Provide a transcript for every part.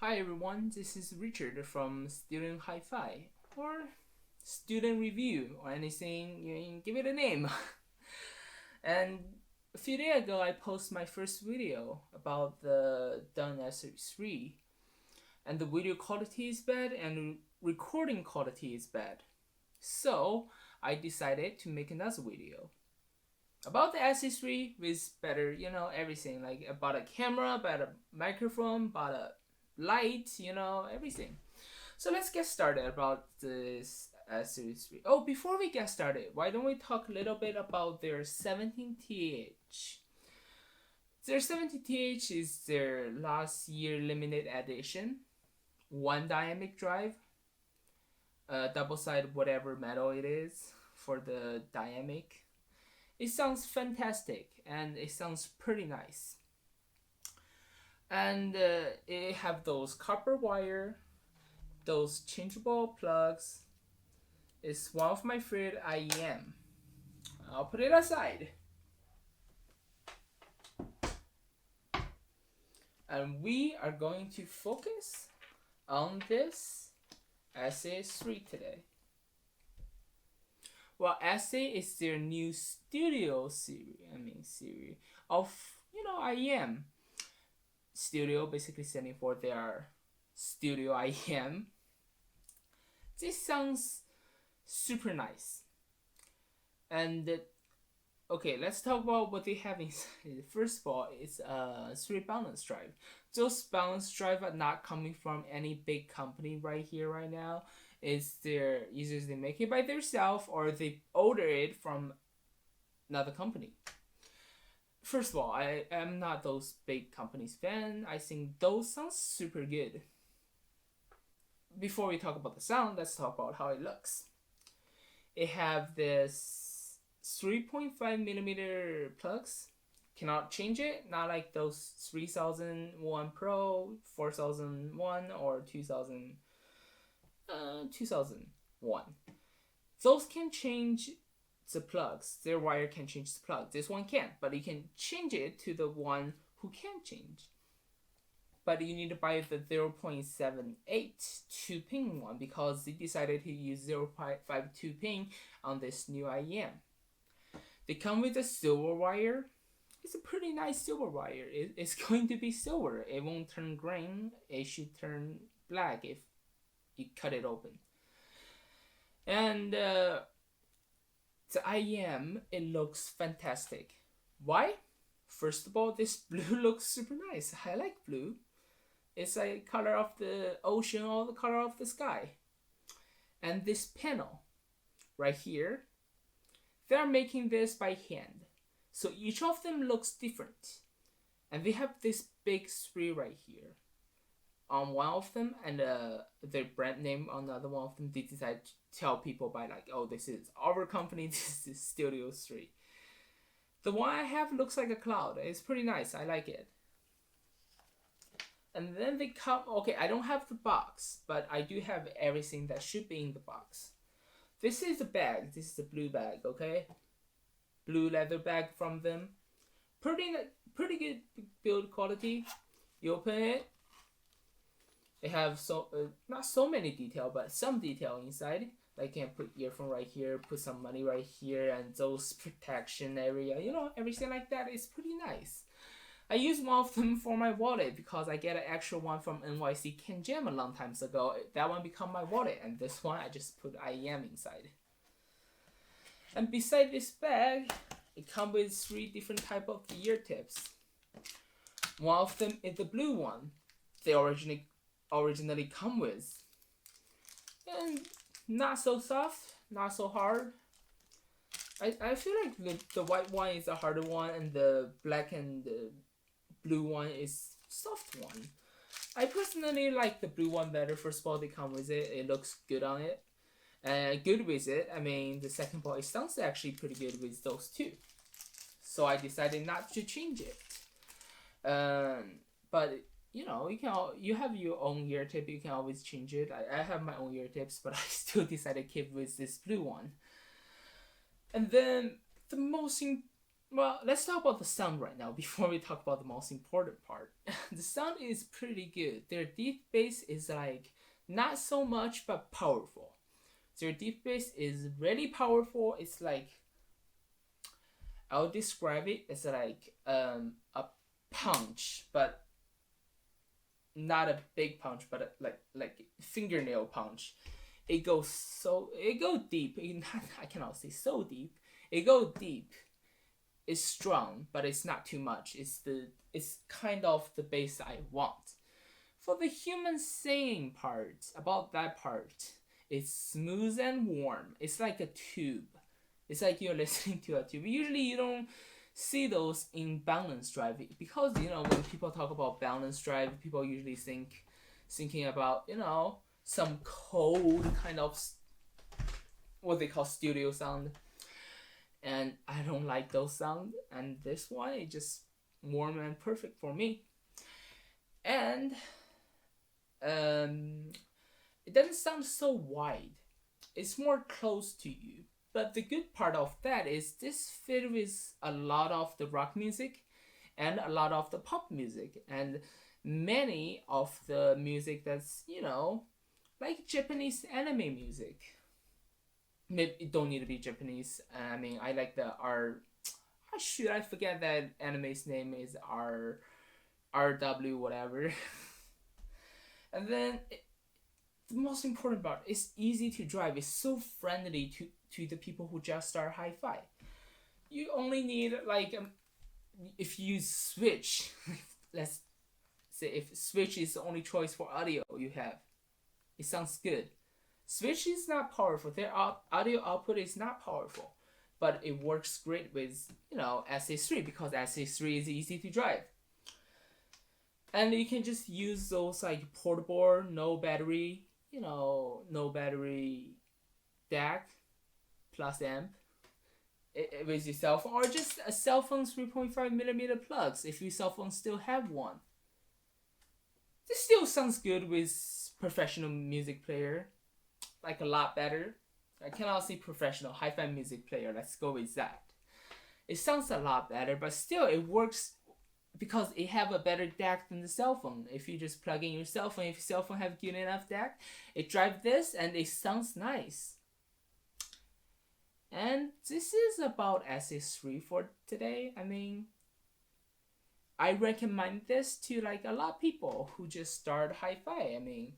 Hi everyone, this is Richard from Student Hi-Fi, or Student Review, or anything, you can give it a name. And a few days ago I posted my first video about the Dunu SA3, and the video quality is bad and recording quality is bad. So I decided to make another video about the SA3 with better, everything, like about a camera, about a microphone, about a light, everything. So let's get started about this Series 3. Oh, before we get started, why don't we talk a little bit about their 17TH? Their 17TH is their last year limited edition. One dynamic drive, double-sided whatever metal it is for the dynamic. It sounds fantastic and it sounds pretty nice. And it have those copper wire, those changeable plugs. It's one of my favorite IEM. I'll put it aside. And we are going to focus on this SA3 today. Well, SA is their new studio series of, IEM. Studio basically standing for their studio IEM. This sounds super nice. And okay, let's talk about what they have inside. First of all, it's a 3 balance drive. Those balance drive are not coming from any big company right here, right now. It's their either they make it by themselves or they order it from another company. First of all, I am not those big companies fan. I think those sound super good. Before we talk about the sound, let's talk about how it looks. It have this 3.5mm plugs. Cannot change it, not like those 3001 Pro, 4001 or 2001. Those can change the plugs. Their wire can change the plug. This one can't, but you can change it to the one who can change. But you need to buy the 0.78 2-pin one because they decided to use 0.52 pin on this new IEM. They come with a silver wire. It's a pretty nice silver wire. It's going to be silver. It won't turn green. It should turn black if you cut it open. And the IEM, it looks fantastic. Why? First of all, this blue looks super nice. I like blue. It's like color of the ocean or the color of the sky. And this panel right here, they're making this by hand. So each of them looks different. And they have this big 3 right here on one of them, and their brand name on the other one of them. They decide to tell people by like, oh, this is our company, this is Studio 3. The one I have looks like a cloud. It's pretty nice. I like it. And then they come, okay, I don't have the box, but I do have everything that should be in the box. This is the bag. This is the blue bag, okay? Blue leather bag from them. Pretty good build quality. You open it. They have not so many detail, but some detail inside. Like you can put earphone right here, put some money right here, and those protection area. Everything like that is pretty nice. I used one of them for my wallet because I get an extra one from NYC Can Jam a long time ago. That one become my wallet, and this one I just put IEM inside. And beside this bag, it comes with 3 different type of ear tips. One of them is the blue one. They originally come with. And not so soft, not so hard. I feel like the white one is the harder one and the black and the blue one is soft one. I personally like the blue one better. First of all, they come with it. It looks good on it. And good with it. I mean, the second of all, it sounds actually pretty good with those two. So I decided not to change it. But you have your own ear tip. You can always change it. I have my own ear tips, but I still decided to keep with this blue one. And then the most Well, let's talk about the sound right now before we talk about the most important part. The sound is pretty good. Their deep bass is like not so much but powerful. Their deep bass is really powerful. It's like I'll describe it as like a punch, but not a big punch, but like fingernail punch. It go deep. I cannot say so deep. It go deep. It's strong, but it's not too much. It's kind of the bass I want. For the human singing part, about that part, it's smooth and warm. It's like a tube. It's like you're listening to a tube. Usually you don't see those in balance drive because when people talk about balance drive, people usually thinking about some cold kind of what they call studio sound, and I don't like those sound. And this one is just warm and perfect for me. And it doesn't sound so wide. It's more close to you. But the good part of that is this fit with a lot of the rock music and a lot of the pop music and many of the music that's like Japanese anime music. Maybe it don't need to be Japanese. I mean, I like the R. I forget that anime's name is RW whatever. And then the most important part is easy to drive. It's so friendly to the people who just start hi-fi. You only need like if you switch, let's say if switch is the only choice for audio you have, it sounds good. Switch is not powerful. Their audio output is not powerful, but it works great with SA3 because SA3 is easy to drive. And you can just use those like portable, no battery DAC plus amp with your cell phone, or just a cell phone 3.5mm plugs if your cell phone still have one. This still sounds good with professional music player, like a lot better. I cannot say professional, hi-fi music player, let's go with that. It sounds a lot better, but still it works because it have a better DAC than the cell phone. If you just plug in your cell phone, if your cell phone have good enough DAC, it drives this and it sounds nice. And this is about SA3 for today. I mean, I recommend this to like a lot of people who just start hi-fi. I mean,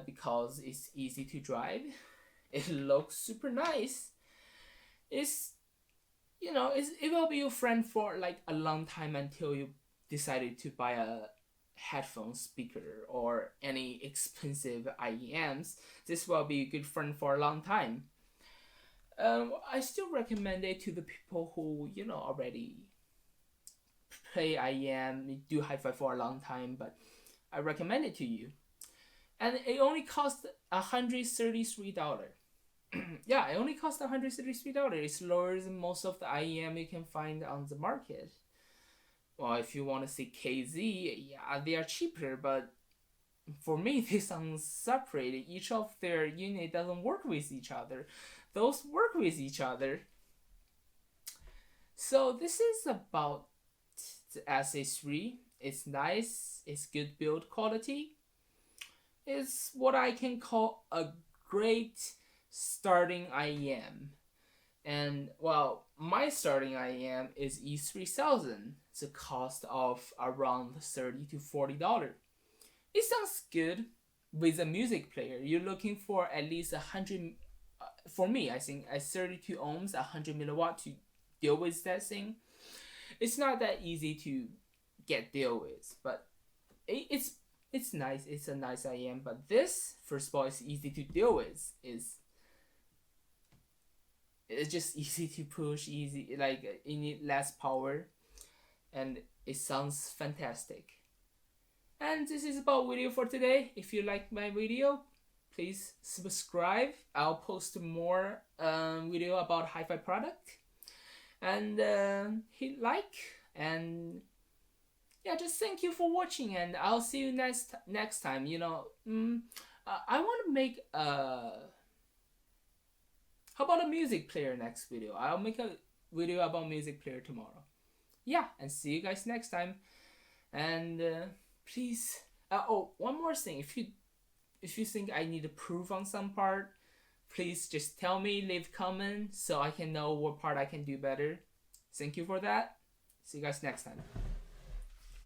because it's easy to drive, it looks super nice. It will be your friend for like a long time until you decided to buy a headphone speaker or any expensive IEMs. This will be a good friend for a long time. I still recommend it to the people who already play IEM, do hi-fi for a long time, but I recommend it to you. And it only costs $133. Yeah, it only costs $133. It's lower than most of the IEM you can find on the market. Well, if you want to see KZ, yeah, they are cheaper, but for me, they sound separated. Each of their unit doesn't work with each other. Those work with each other. So this is about the SA3. It's nice. It's good build quality. It's what I can call a great starting IEM. And well, my starting IEM is E3000. It's a cost of around $30 to $40. It sounds good with a music player. You're looking for at least 100. For me, I think at 32 ohms, 100 milliwatt to deal with that thing. It's not that easy to get deal with, but it's nice. It's a nice IEM. But this, first of all, is easy to deal with. It's just easy to push, easy, like you need less power, and it sounds fantastic. And this is about video for today. If you like my video, please subscribe. I'll post more video about hi-fi product, and hit like, and yeah, just thank you for watching, and I'll see you next time. I want to make how about a music player next video? I'll make a video about music player tomorrow. Yeah, and see you guys next time. And please, oh, one more thing. If you think I need to prove on some part, please just tell me, leave comment so I can know what part I can do better. Thank you for that. See you guys next time.